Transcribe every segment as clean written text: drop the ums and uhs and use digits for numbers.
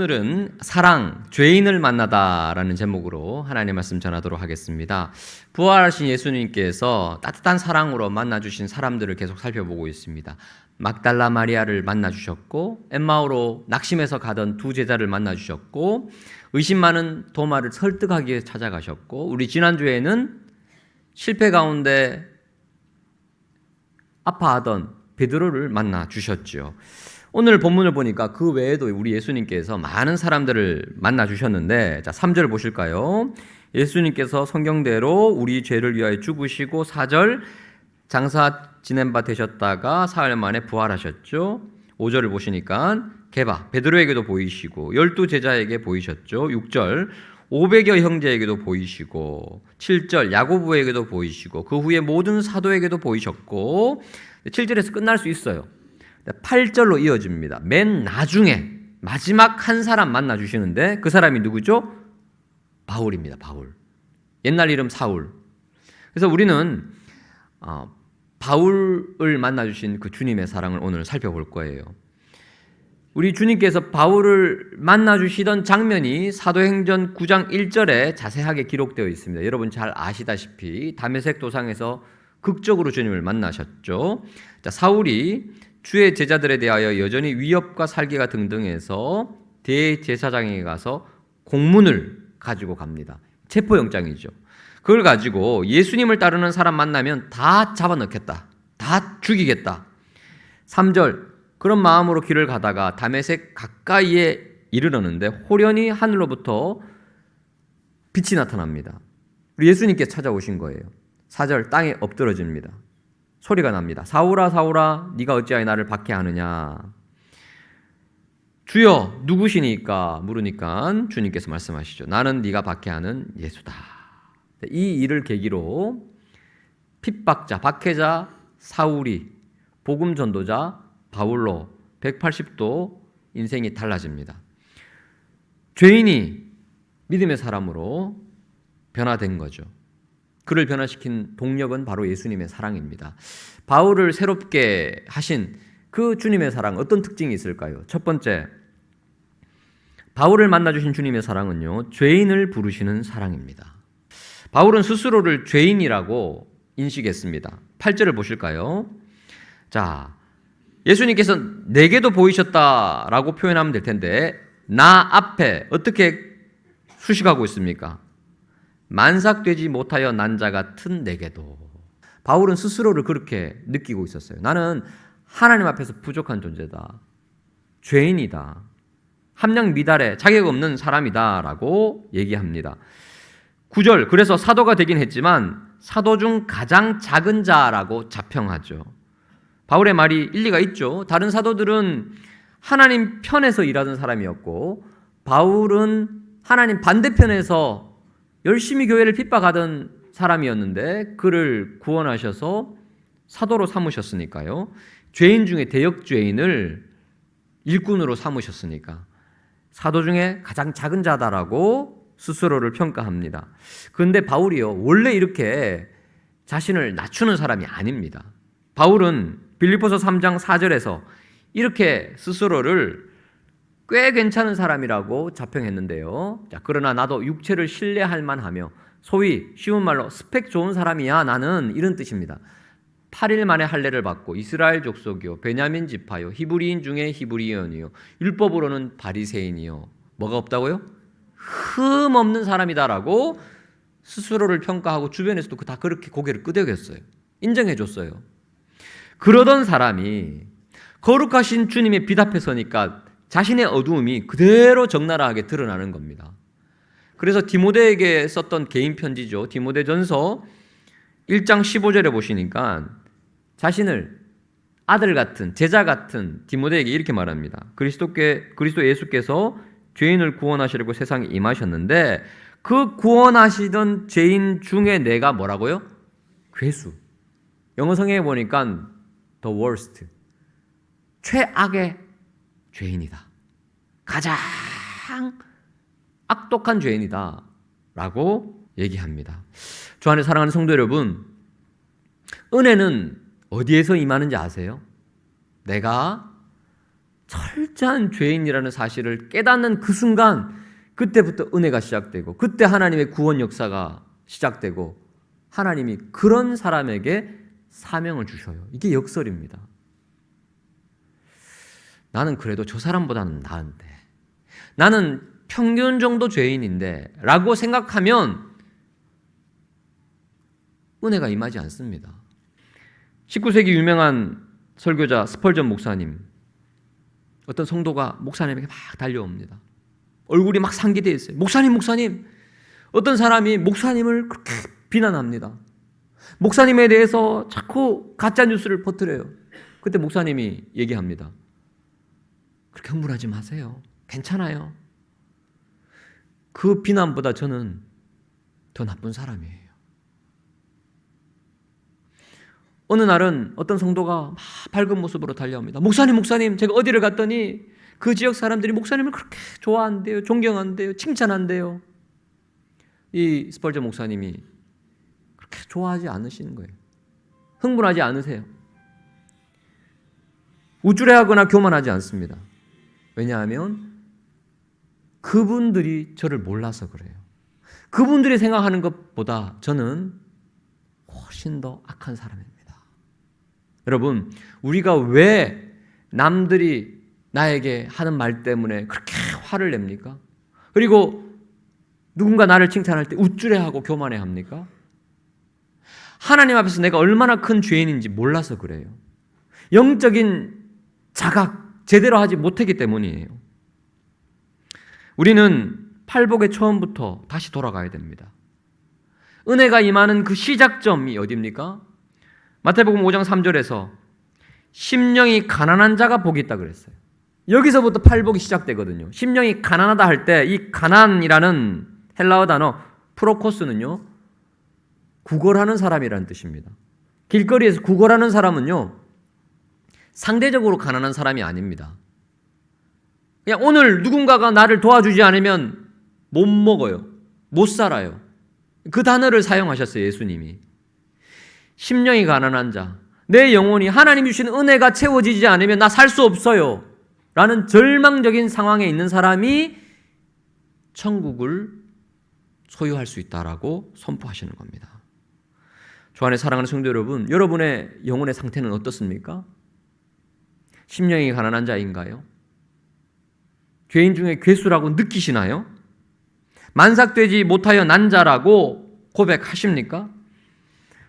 오늘은 사랑, 죄인을 만나다라는 제목으로 하나님의 말씀 전하도록 하겠습니다. 부활하신 예수님께서 따뜻한 사랑으로 만나주신 사람들을 계속 살펴보고 있습니다. 막달라 마리아를 만나주셨고, 엠마오로 낙심해서 가던 두 제자를 만나주셨고, 의심 많은 도마를 설득하기 위해 찾아가셨고, 우리 지난주에는 실패 가운데 아파하던 베드로를 만나주셨죠. 오늘 본문을 보니까 그 외에도 우리 예수님께서 많은 사람들을 만나주셨는데, 자, 3절 보실까요? 예수님께서 성경대로 우리 죄를 위하여 죽으시고 4절 장사 지낸 바 되셨다가 사흘 만에 부활하셨죠. 5절을 보시니까 게바 베드로에게도 보이시고 12 제자에게 보이셨죠. 6절 500여 형제에게도 보이시고 7절 야고보에게도 보이시고 그 후에 모든 사도에게도 보이셨고 7절에서 끝날 수 있어요. 8절로 이어집니다. 맨 나중에 마지막 한 사람 만나주시는데 그 사람이 누구죠? 바울입니다. 바울. 옛날 이름 사울. 그래서 우리는 바울을 만나주신 그 주님의 사랑을 오늘 살펴볼 거예요. 우리 주님께서 바울을 만나주시던 장면이 사도행전 9장 1절에 자세하게 기록되어 있습니다. 여러분 잘 아시다시피 다메섹 도상에서 극적으로 주님을 만나셨죠. 자, 사울이 주의 제자들에 대하여 여전히 위협과 살기가 등등해서 대제사장에게 가서 공문을 가지고 갑니다. 체포영장이죠. 그걸 가지고 예수님을 따르는 사람 만나면 다 잡아넣겠다. 다 죽이겠다. 3절 그런 마음으로 길을 가다가 다메섹 가까이에 이르렀는데 호련히 하늘로부터 빛이 나타납니다. 우리 예수님께 찾아오신 거예요. 4절 땅에 엎드러집니다. 소리가 납니다. 사울아 사울아 네가 어찌하여 나를 박해하느냐. 주여 누구시니까 물으니까 주님께서 말씀하시죠. 나는 네가 박해하는 예수다. 이 일을 계기로 핍박자 박해자 사울이 복음 전도자 바울로 180도 인생이 달라집니다. 죄인이 믿음의 사람으로 변화된 거죠. 그를 변화시킨 동력은 바로 예수님의 사랑입니다. 바울을 새롭게 하신 그 주님의 사랑 어떤 특징이 있을까요? 첫 번째, 바울을 만나주신 주님의 사랑은요, 죄인을 부르시는 사랑입니다. 바울은 스스로를 죄인이라고 인식했습니다. 8절을 보실까요? 자, 예수님께서 내게도 보이셨다라고 표현하면 될 텐데 나 앞에 어떻게 수식하고 있습니까? 만삭되지 못하여 난 자 같은 내게도. 바울은 스스로를 그렇게 느끼고 있었어요. 나는 하나님 앞에서 부족한 존재다. 죄인이다. 함량 미달에 자격 없는 사람이다 라고 얘기합니다. 9절 그래서 사도가 되긴 했지만 사도 중 가장 작은 자라고 자평하죠. 바울의 말이 일리가 있죠. 다른 사도들은 하나님 편에서 일하던 사람이었고 바울은 하나님 반대편에서 열심히 교회를 핍박하던 사람이었는데 그를 구원하셔서 사도로 삼으셨으니까요. 죄인 중에 대역죄인을 일꾼으로 삼으셨으니까 사도 중에 가장 작은 자다라고 스스로를 평가합니다. 그런데 바울이요, 원래 이렇게 자신을 낮추는 사람이 아닙니다. 바울은 빌립보서 3장 4절에서 이렇게 스스로를 꽤 괜찮은 사람이라고 자평했는데요. 자, 그러나 나도 육체를 신뢰할 만하며 소위 쉬운 말로 스펙 좋은 사람이야 나는, 이런 뜻입니다. 8일 만에 할례를 받고 이스라엘 족속이요 베냐민 지파요 히브리인 중에 히브리인이요 율법으로는 바리새인이요 뭐가 없다고요? 흠 없는 사람이다라고 스스로를 평가하고 주변에서도 다 그렇게 고개를 끄덕였어요. 인정해 줬어요. 그러던 사람이 거룩하신 주님의 빛 앞에 서니까 자신의 어두움이 그대로 적나라하게 드러나는 겁니다. 그래서 디모데에게 썼던 개인 편지죠. 디모데전서 1장 15절에 보시니까 자신을 아들 같은 제자 같은 디모데에게 이렇게 말합니다. 그리스도 예수께서 죄인을 구원하시려고 세상에 임하셨는데 그 구원하시던 죄인 중에 내가 뭐라고요? 괴수. 영어 성경에 보니까 the worst. 최악의 죄인이다. 가장 악독한 죄인이다 라고 얘기합니다. 주 안에 사랑하는 성도 여러분, 은혜는 어디에서 임하는지 아세요? 내가 철저한 죄인이라는 사실을 깨닫는 그 순간, 그때부터 은혜가 시작되고, 그때 하나님의 구원 역사가 시작되고, 하나님이 그런 사람에게 사명을 주셔요. 이게 역설입니다. 나는 그래도 저 사람보다는 나은데, 나는 평균 정도 죄인인데 라고 생각하면 은혜가 임하지 않습니다. 19세기 유명한 설교자 스펄전 목사님, 어떤 성도가 목사님에게 막 달려옵니다. 얼굴이 막 상기되어 있어요. 목사님, 목사님. 어떤 사람이 목사님을 그렇게 비난합니다. 목사님에 대해서 자꾸 가짜 뉴스를 퍼뜨려요. 그때 목사님이 얘기합니다. 그렇게 흥분하지 마세요. 괜찮아요. 그 비난보다 저는 더 나쁜 사람이에요. 어느 날은 어떤 성도가 막 밝은 모습으로 달려옵니다. 목사님, 목사님, 제가 어디를 갔더니 그 지역 사람들이 목사님을 그렇게 좋아한대요. 존경한대요. 칭찬한대요. 이 스펄전 목사님이 그렇게 좋아하지 않으시는 거예요. 흥분하지 않으세요. 우쭐해하거나 교만하지 않습니다. 왜냐하면 그분들이 저를 몰라서 그래요. 그분들이 생각하는 것보다 저는 훨씬 더 악한 사람입니다. 여러분, 우리가 왜 남들이 나에게 하는 말 때문에 그렇게 화를 냅니까? 그리고 누군가 나를 칭찬할 때 우쭐해하고 교만해합니까? 하나님 앞에서 내가 얼마나 큰 죄인인지 몰라서 그래요. 영적인 자각 제대로 하지 못했기 때문이에요. 우리는 팔복의 처음부터 다시 돌아가야 됩니다. 은혜가 임하는 그 시작점이 어디입니까? 마태복음 5장 3절에서 심령이 가난한 자가 복이 있다 그랬어요. 여기서부터 팔복이 시작되거든요. 심령이 가난하다 할 때 이 가난이라는 헬라어 단어 프로코스는요, 구걸하는 사람이라는 뜻입니다. 길거리에서 구걸하는 사람은요, 상대적으로 가난한 사람이 아닙니다. 그냥 오늘 누군가가 나를 도와주지 않으면 못 먹어요. 못 살아요. 그 단어를 사용하셨어요, 예수님이. 심령이 가난한 자, 내 영혼이 하나님 주신 은혜가 채워지지 않으면 나 살 수 없어요 라는 절망적인 상황에 있는 사람이 천국을 소유할 수 있다라고 선포하시는 겁니다. 주 안에 사랑하는 성도 여러분, 여러분의 영혼의 상태는 어떻습니까? 심령이 가난한 자인가요? 죄인 중에 괴수라고 느끼시나요? 만삭되지 못하여 난 자라고 고백하십니까?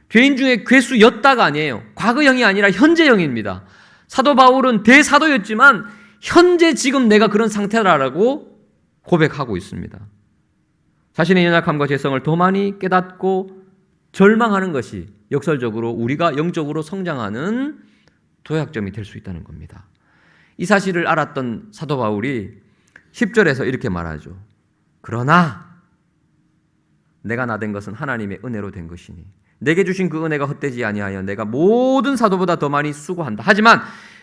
죄인 중에 괴수였다가 아니에요. 과거형이 아니라 현재형입니다. 사도 바울은 대사도였지만 현재 지금 내가 그런 상태라고 고백하고 있습니다. 자신의 연약함과 죄성을 더 많이 깨닫고 절망하는 것이 역설적으로 우리가 영적으로 성장하는 도약점이 될 수 있다는 겁니다. 이 사실을 알았던 사도 바울이 10절에서 이렇게 말하죠. 그러나 내가 나 된 것은 하나님의 은혜로 된 것이니 내게 주신 그 은혜가 헛되지 아니하여 내가 모든 사도보다 더 많이 수고한다. 하지만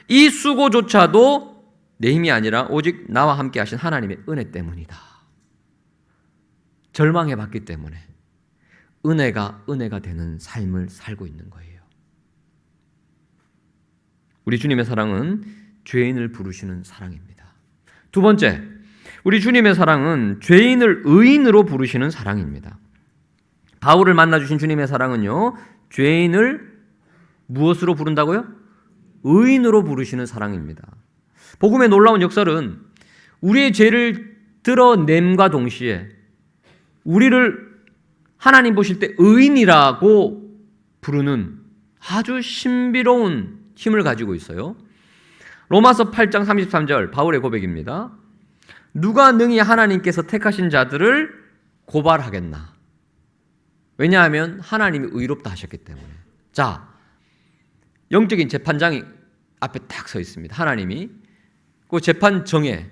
이 수고조차도 내 힘이 아니라 오직 나와 함께 하신 하나님의 은혜 때문이다. 절망해봤기 때문에 은혜가 되는 삶을 살고 있는 거예요. 우리 주님의 사랑은 죄인을 부르시는 사랑입니다. 두 번째, 우리 주님의 사랑은 죄인을 의인으로 부르시는 사랑입니다. 바울을 만나주신 주님의 사랑은요, 죄인을 무엇으로 부른다고요? 의인으로 부르시는 사랑입니다. 복음의 놀라운 역설은 우리의 죄를 드러냄과 동시에 우리를 하나님 보실 때 의인이라고 부르는 아주 신비로운 힘을 가지고 있어요. 로마서 8장 33절 바울의 고백입니다. 누가 능히 하나님께서 택하신 자들을 고발하겠나? 왜냐하면 하나님이 의롭다 하셨기 때문에. 자, 영적인 재판장이 앞에 딱 서 있습니다. 하나님이. 그 재판정에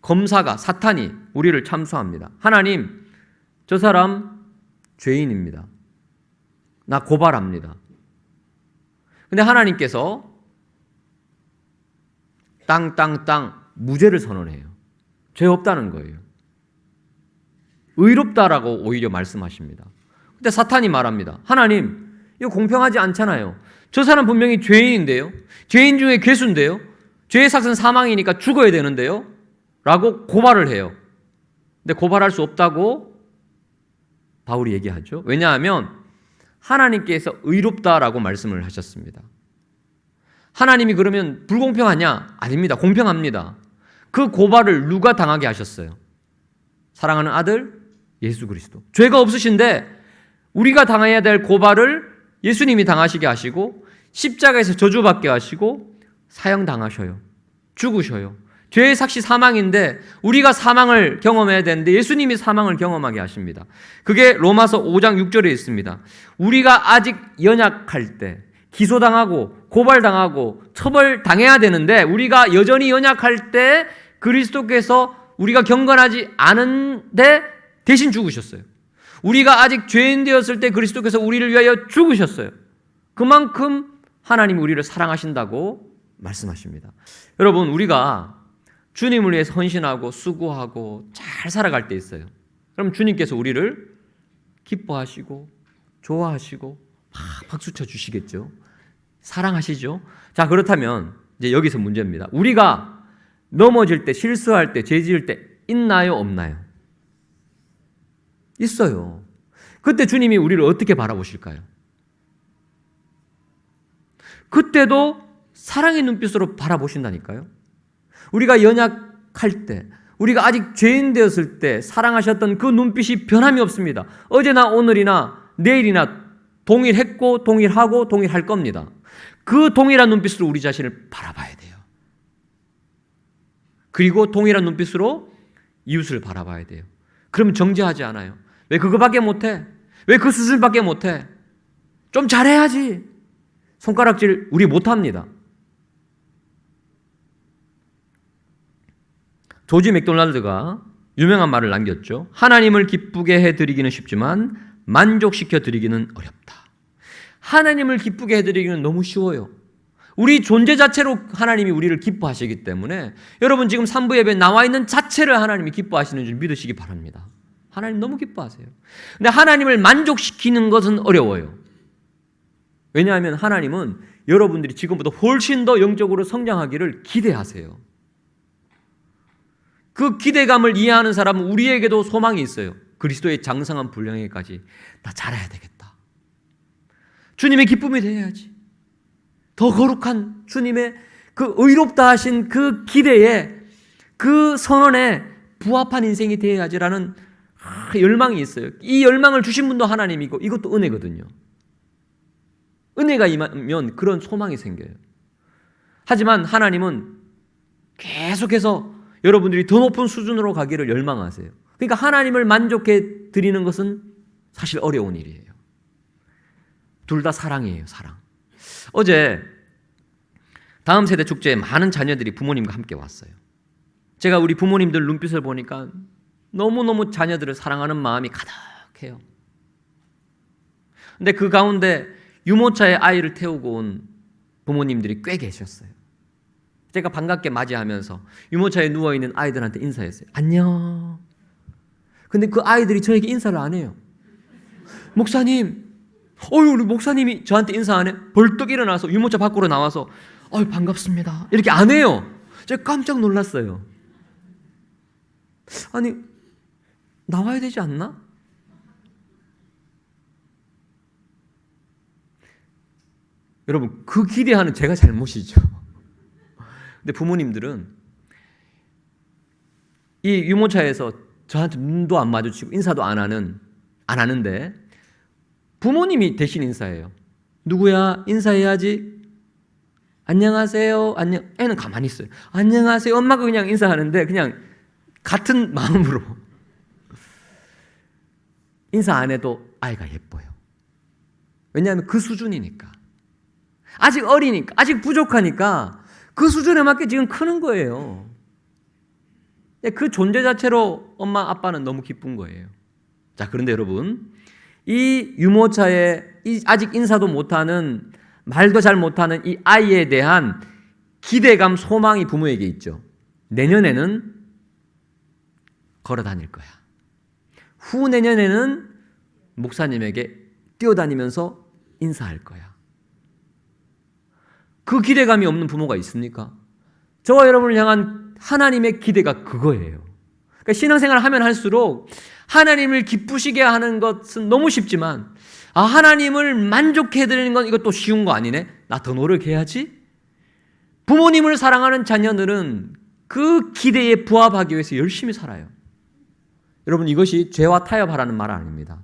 검사가 사탄이 우리를 참수합니다. 하나님, 저 사람 죄인입니다. 나 고발합니다. 근데 하나님께서 땅 무죄를 선언해요. 죄 없다는 거예요. 의롭다라고 오히려 말씀하십니다. 근데 사탄이 말합니다. 하나님, 이거 공평하지 않잖아요. 저 사람 분명히 죄인인데요. 죄인 중에 괴수인데요. 죄의 삭은 사망이니까 죽어야 되는데요 라고 고발을 해요. 근데 고발할 수 없다고 바울이 얘기하죠. 왜냐하면 하나님께서 의롭다라고 말씀을 하셨습니다. 하나님이 그러면 불공평하냐? 아닙니다. 공평합니다. 그 고발을 누가 당하게 하셨어요? 사랑하는 아들 예수 그리스도. 죄가 없으신데 우리가 당해야 될 고발을 예수님이 당하시게 하시고 십자가에서 저주받게 하시고 사형당하셔요. 죽으셔요. 죄의 삭시 사망인데 우리가 사망을 경험해야 되는데 예수님이 사망을 경험하게 하십니다. 그게 로마서 5장 6절에 있습니다. 우리가 아직 연약할 때 기소당하고 고발당하고 처벌당해야 되는데 우리가 여전히 연약할 때 그리스도께서 우리가 경건하지 않은데 대신 죽으셨어요. 우리가 아직 죄인 되었을 때 그리스도께서 우리를 위하여 죽으셨어요. 그만큼 하나님이 우리를 사랑하신다고 말씀하십니다. 여러분, 우리가 주님을 위해서 헌신하고 수고하고 잘 살아갈 때 있어요. 그럼 주님께서 우리를 기뻐하시고 좋아하시고 막 박수쳐 주시겠죠. 사랑하시죠. 자, 그렇다면 이제 여기서 문제입니다. 우리가 넘어질 때, 실수할 때, 죄 지을 때 있나요, 없나요? 있어요. 그때 주님이 우리를 어떻게 바라보실까요? 그때도 사랑의 눈빛으로 바라보신다니까요. 우리가 연약할 때, 우리가 아직 죄인 되었을 때 사랑하셨던 그 눈빛이 변함이 없습니다. 어제나 오늘이나 내일이나 동일했고 동일하고 동일할 겁니다. 그 동일한 눈빛으로 우리 자신을 바라봐야 돼요. 그리고 동일한 눈빛으로 이웃을 바라봐야 돼요. 그러면 정죄하지 않아요. 왜 그거밖에 못해? 왜 그 수준밖에 못해? 좀 잘해야지. 손가락질 우리 못합니다. 조지 맥도날드가 유명한 말을 남겼죠. 하나님을 기쁘게 해드리기는 쉽지만 만족시켜드리기는 어렵다. 하나님을 기쁘게 해드리기는 너무 쉬워요. 우리 존재 자체로 하나님이 우리를 기뻐하시기 때문에 여러분 지금 3부 예배에 나와 있는 자체를 하나님이 기뻐하시는 줄 믿으시기 바랍니다. 하나님 너무 기뻐하세요. 근데 하나님을 만족시키는 것은 어려워요. 왜냐하면 하나님은 여러분들이 지금보다 훨씬 더 영적으로 성장하기를 기대하세요. 그 기대감을 이해하는 사람은 우리에게도 소망이 있어요. 그리스도의 장성한 분량에까지 나 자라야 되겠다. 주님의 기쁨이 되어야지. 더 거룩한 주님의 그 의롭다 하신 그 기대에 그 선언에 부합한 인생이 되어야지라는 열망이 있어요. 이 열망을 주신 분도 하나님이고 이것도 은혜거든요. 은혜가 임하면 그런 소망이 생겨요. 하지만 하나님은 계속해서 여러분들이 더 높은 수준으로 가기를 열망하세요. 그러니까 하나님을 만족해 드리는 것은 사실 어려운 일이에요. 둘 다 사랑이에요, 사랑. 어제 다음 세대 축제에 많은 자녀들이 부모님과 함께 왔어요. 제가 우리 부모님들 눈빛을 보니까 너무너무 자녀들을 사랑하는 마음이 가득해요. 근데 그 가운데 유모차에 아이를 태우고 온 부모님들이 꽤 계셨어요. 제가 반갑게 맞이하면서 유모차에 누워있는 아이들한테 인사했어요. 안녕. 근데 그 아이들이 저에게 인사를 안 해요. 목사님, 우리 목사님이 저한테 인사 안 해? 벌떡 일어나서 유모차 밖으로 나와서 반갑습니다. 이렇게 안 해요. 제가 깜짝 놀랐어요. 아니, 나와야 되지 않나? 여러분, 그 기대하는 제가 잘못이죠. 근데 부모님들은 이 유모차에서 저한테 눈도 안 마주치고 인사도 안 하는데 부모님이 대신 인사해요. 누구야? 인사해야지. 안녕하세요. 안녕. 애는 가만히 있어요. 안녕하세요. 엄마가 그냥 인사하는데 그냥 같은 마음으로 인사 안 해도 아이가 예뻐요. 왜냐하면 그 수준이니까. 아직 어리니까, 아직 부족하니까 그 수준에 맞게 지금 크는 거예요. 그 존재 자체로 엄마, 아빠는 너무 기쁜 거예요. 자, 그런데 여러분, 이 유모차에 아직 인사도 못하는, 말도 잘 못하는 이 아이에 대한 기대감, 소망이 부모에게 있죠. 내년에는 걸어 다닐 거야. 후내년에는 목사님에게 뛰어다니면서 인사할 거야. 그 기대감이 없는 부모가 있습니까? 저와 여러분을 향한 하나님의 기대가 그거예요. 그러니까 신앙생활을 하면 할수록 하나님을 기쁘시게 하는 것은 너무 쉽지만 하나님을 만족해 드리는 건 이것도 쉬운 거 아니네? 나 더 노력해야지? 부모님을 사랑하는 자녀들은 그 기대에 부합하기 위해서 열심히 살아요. 여러분, 이것이 죄와 타협하라는 말 아닙니다.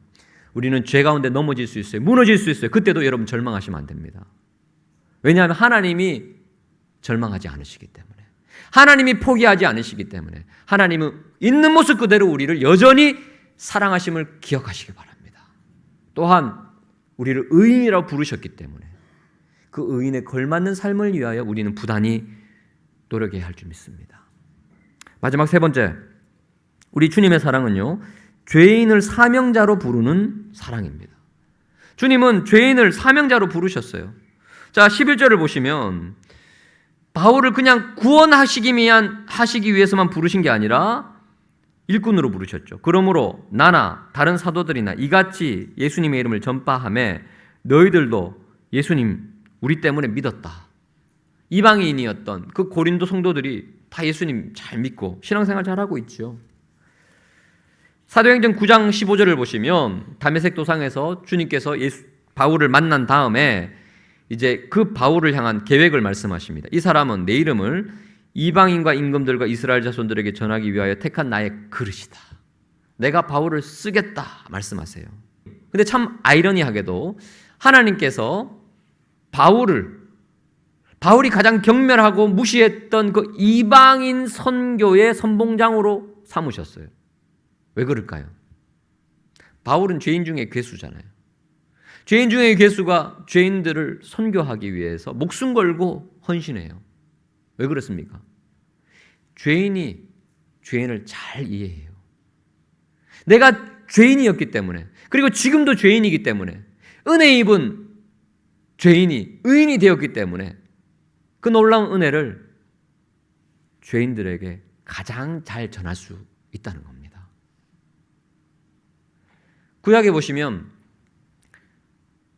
우리는 죄 가운데 넘어질 수 있어요. 무너질 수 있어요. 그때도 여러분 절망하시면 안 됩니다. 왜냐하면 하나님이 절망하지 않으시기 때문에, 하나님이 포기하지 않으시기 때문에, 하나님은 있는 모습 그대로 우리를 여전히 사랑하심을 기억하시기 바랍니다. 또한 우리를 의인이라고 부르셨기 때문에 그 의인에 걸맞는 삶을 위하여 우리는 부단히 노력해야 할 줄 믿습니다. 마지막 세 번째, 우리 주님의 사랑은요, 죄인을 사명자로 부르는 사랑입니다. 주님은 죄인을 사명자로 부르셨어요. 자, 11절을 보시면 바울을 그냥 구원하시기 위해서만 부르신 게 아니라 일꾼으로 부르셨죠. 그러므로 나나 다른 사도들이나 이같이 예수님의 이름을 전파하며 너희들도 예수님 우리 때문에 믿었다. 이방인이었던 그 고린도 성도들이 다 예수님 잘 믿고 신앙생활 잘하고 있죠. 사도행전 9장 15절을 보시면 다메섹 도상에서 주님께서 바울을 만난 다음에 이제 그 바울을 향한 계획을 말씀하십니다. 이 사람은 내 이름을 이방인과 임금들과 이스라엘 자손들에게 전하기 위하여 택한 나의 그릇이다. 내가 바울을 쓰겠다 말씀하세요. 근데 참 아이러니하게도 하나님께서 바울이 가장 경멸하고 무시했던 그 이방인 선교의 선봉장으로 삼으셨어요. 왜 그럴까요? 바울은 죄인 중에 괴수잖아요. 죄인 중에 괴수가 죄인들을 선교하기 위해서 목숨 걸고 헌신해요. 왜 그렇습니까? 죄인이 죄인을 잘 이해해요. 내가 죄인이었기 때문에, 그리고 지금도 죄인이기 때문에, 은혜 입은 죄인이 의인이 되었기 때문에 그 놀라운 은혜를 죄인들에게 가장 잘 전할 수 있다는 겁니다. 구약에 보시면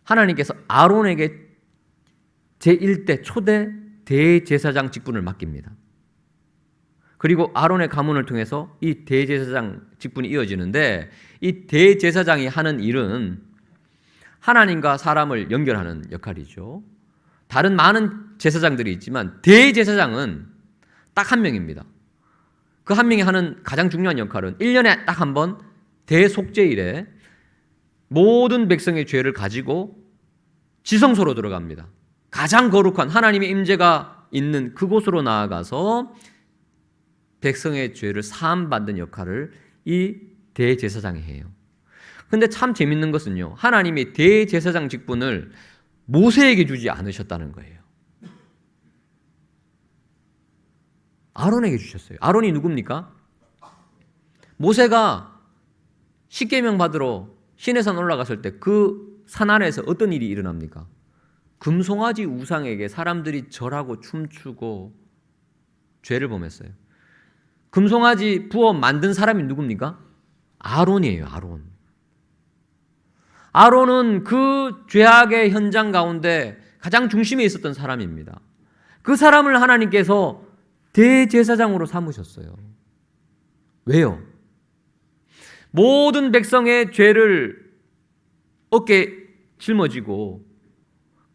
하나님께서 아론에게 제1대 초대 대제사장 직분을 맡깁니다. 그리고 아론의 가문을 통해서 이 대제사장 직분이 이어지는데, 이 대제사장이 하는 일은 하나님과 사람을 연결하는 역할이죠. 다른 많은 제사장들이 있지만 대제사장은 딱 한 명입니다. 그 한 명이 하는 가장 중요한 역할은 1년에 딱 한 번 대속죄일에 모든 백성의 죄를 가지고 지성소로 들어갑니다. 가장 거룩한 하나님의 임재가 있는 그곳으로 나아가서 백성의 죄를 사함받는 역할을 이 대제사장이 해요. 근데 참 재밌는 것은요, 하나님이 대제사장 직분을 모세에게 주지 않으셨다는 거예요. 아론에게 주셨어요. 아론이 누굽니까? 모세가 십계명 받으러 시내산 올라갔을 때 그 산 아래에서 어떤 일이 일어납니까? 금송아지 우상에게 사람들이 절하고 춤추고 죄를 범했어요. 금송아지 부어 만든 사람이 누굽니까? 아론이에요. 아론은 그 죄악의 현장 가운데 가장 중심에 있었던 사람입니다. 그 사람을 하나님께서 대제사장으로 삼으셨어요. 왜요? 모든 백성의 죄를 어깨에 짊어지고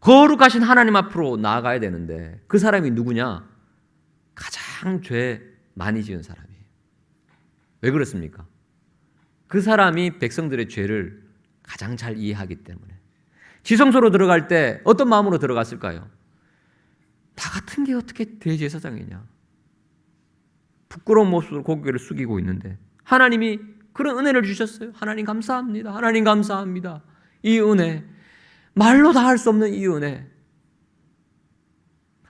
거룩하신 하나님 앞으로 나아가야 되는데 그 사람이 누구냐? 가장 죄 많이 지은 사람이에요. 왜 그렇습니까? 그 사람이 백성들의 죄를 가장 잘 이해하기 때문에. 지성소로 들어갈 때 어떤 마음으로 들어갔을까요? 나 같은 게 어떻게 대제사장이냐? 부끄러운 모습으로 고개를 숙이고 있는데 하나님이 그런 은혜를 주셨어요. 하나님 감사합니다. 하나님 감사합니다. 이 은혜, 말로 다 할 수 없는 이 은혜.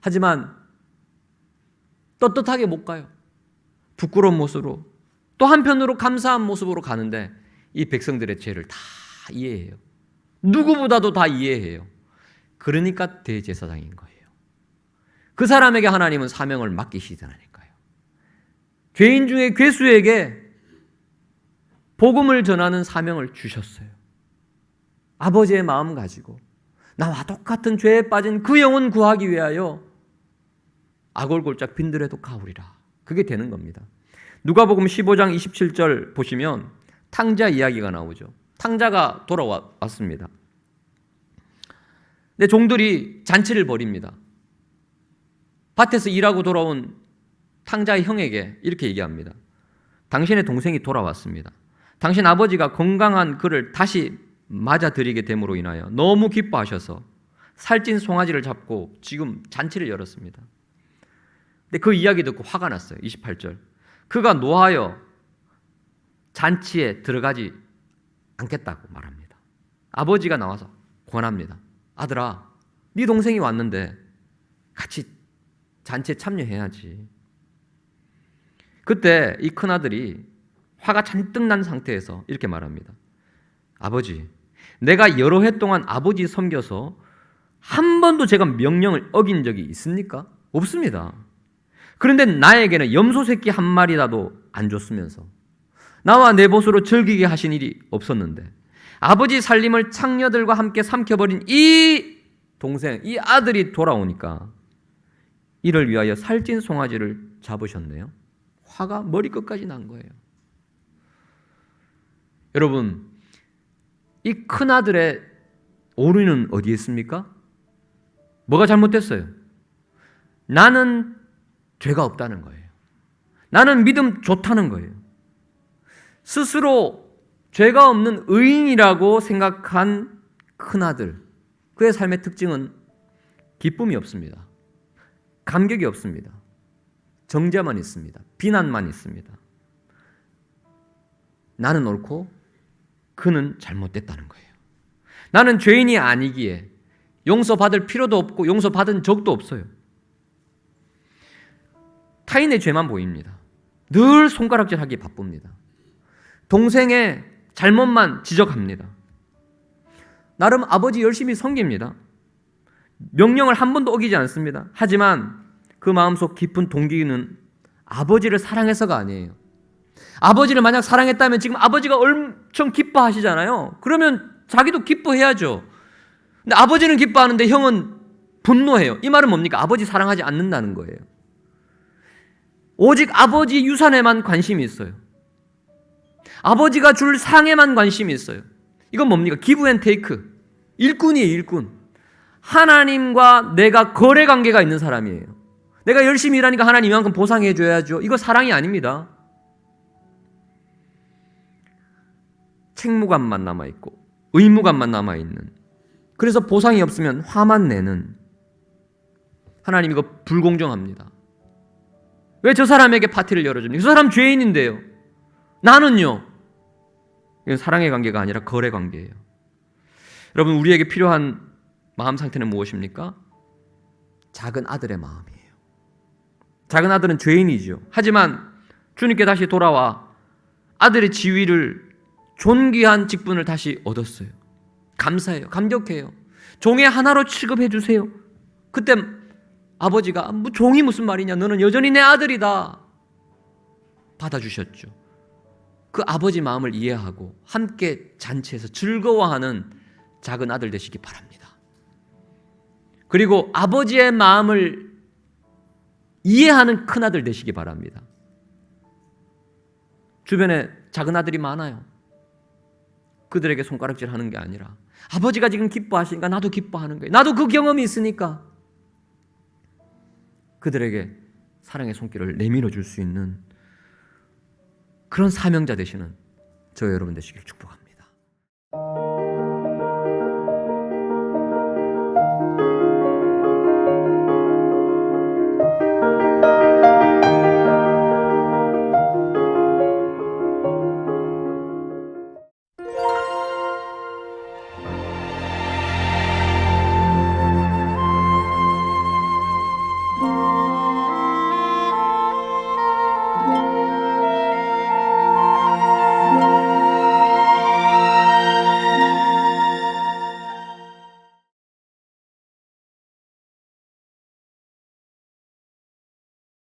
하지만 떳떳하게 못 가요. 부끄러운 모습으로, 또 한편으로 감사한 모습으로 가는데 이 백성들의 죄를 다 이해해요. 누구보다도 다 이해해요. 그러니까 대제사장인 거예요. 그 사람에게 하나님은 사명을 맡기시다니까요. 죄인 중에 괴수에게 복음을 전하는 사명을 주셨어요. 아버지의 마음 가지고 나와 똑같은 죄에 빠진 그 영혼 구하기 위하여 아골골짝 빈들에도 가오리라. 그게 되는 겁니다. 누가복음 15장 27절 보시면 탕자 이야기가 나오죠. 탕자가 돌아왔습니다. 근데 종들이 잔치를 벌입니다. 밭에서 일하고 돌아온 탕자의 형에게 이렇게 얘기합니다. 당신의 동생이 돌아왔습니다. 당신 아버지가 건강한 그를 다시 맞아들이게 됨으로 인하여 너무 기뻐하셔서 살찐 송아지를 잡고 지금 잔치를 열었습니다. 근데 그 이야기 듣고 화가 났어요. 28절. 그가 노하여 잔치에 들어가지 않겠다고 말합니다. 아버지가 나와서 권합니다. 아들아, 네 동생이 왔는데 같이 잔치에 참여해야지. 그때 이 큰아들이 화가 잔뜩 난 상태에서 이렇게 말합니다. 아버지, 내가 여러 해 동안 아버지 섬겨서 한 번도 제가 명령을 어긴 적이 있습니까? 없습니다. 그런데 나에게는 염소 새끼 한 마리라도 안 줬으면서 나와 내 보수로 즐기게 하신 일이 없었는데 아버지 살림을 창녀들과 함께 삼켜버린 이 동생, 이 아들이 돌아오니까 이를 위하여 살찐 송아지를 잡으셨네요. 화가 머리끝까지 난 거예요. 여러분, 이 큰아들의 오류는 어디에 있습니까? 뭐가 잘못됐어요? 나는 죄가 없다는 거예요. 나는 믿음 좋다는 거예요. 스스로 죄가 없는 의인이라고 생각한 큰아들, 그의 삶의 특징은 기쁨이 없습니다. 감격이 없습니다. 정죄만 있습니다. 비난만 있습니다. 나는 옳고 그는 잘못됐다는 거예요. 나는 죄인이 아니기에 용서받을 필요도 없고 용서받은 적도 없어요. 타인의 죄만 보입니다. 늘 손가락질하기 바쁩니다. 동생의 잘못만 지적합니다. 나름 아버지 열심히 섬깁니다. 명령을 한 번도 어기지 않습니다. 하지만 그 마음속 깊은 동기는 아버지를 사랑해서가 아니에요. 아버지를 만약 사랑했다면 지금 아버지가 엄청 기뻐하시잖아요. 그러면 자기도 기뻐해야죠. 근데 아버지는 기뻐하는데 형은 분노해요. 이 말은 뭡니까? 아버지 사랑하지 않는다는 거예요. 오직 아버지 유산에만 관심이 있어요. 아버지가 줄 상에만 관심이 있어요. 이건 뭡니까? 기브 앤 테이크. 일꾼이에요, 일꾼. 하나님과 내가 거래 관계가 있는 사람이에요. 내가 열심히 일하니까 하나님 이만큼 보상해 줘야죠. 이거 사랑이 아닙니다. 책무감만 남아있고 의무감만 남아있는, 그래서 보상이 없으면 화만 내는, 하나님 이거 불공정합니다. 왜 저 사람에게 파티를 열어줍니까? 저 사람 죄인인데요. 나는요. 이건 사랑의 관계가 아니라 거래 관계예요. 여러분, 우리에게 필요한 마음 상태는 무엇입니까? 작은 아들의 마음이에요. 작은 아들은 죄인이죠. 하지만 주님께 다시 돌아와 아들의 지위를, 존귀한 직분을 다시 얻었어요. 감사해요. 감격해요. 종의 하나로 취급해 주세요. 그때 아버지가 종이 무슨 말이냐, 너는 여전히 내 아들이다 받아주셨죠. 그 아버지 마음을 이해하고 함께 잔치에서 즐거워하는 작은 아들 되시기 바랍니다. 그리고 아버지의 마음을 이해하는 큰 아들 되시기 바랍니다. 주변에 작은 아들이 많아요. 그들에게 손가락질 하는 게 아니라 아버지가 지금 기뻐하시니까 나도 기뻐하는 거예요. 나도 그 경험이 있으니까 그들에게 사랑의 손길을 내밀어 줄 수 있는 그런 사명자 되시는 저 여러분 되시길 축복합니다.